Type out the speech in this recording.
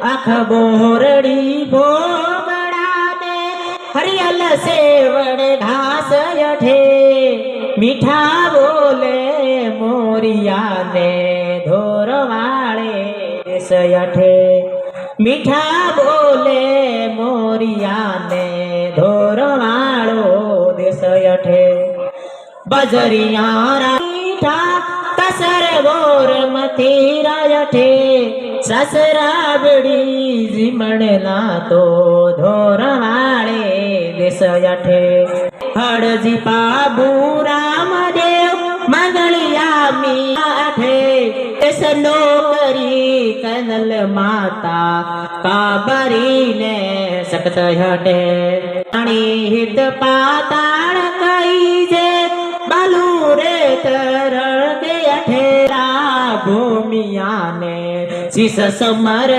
आख बोरड़ी भोगड़ा ने हरियल सेवड़ घास यठे मीठा बोले मोरिया ने धोर वाले देश यठे मीठा बोले मोरिया ने धोर वालो देश यठे बजरिया मीठा कसर बोर मथीरा यठे ससरा बड़ी जिमणला तो धोर वाले देश यठे हड़जी बाबू रामदेव मंगलिया मीठे सनो करी कनल माता काबरी ने सकत हटे अणी हित पाताड़ कई जे बालू रे तरड़ के अठेरा भूमिया ने शीस समर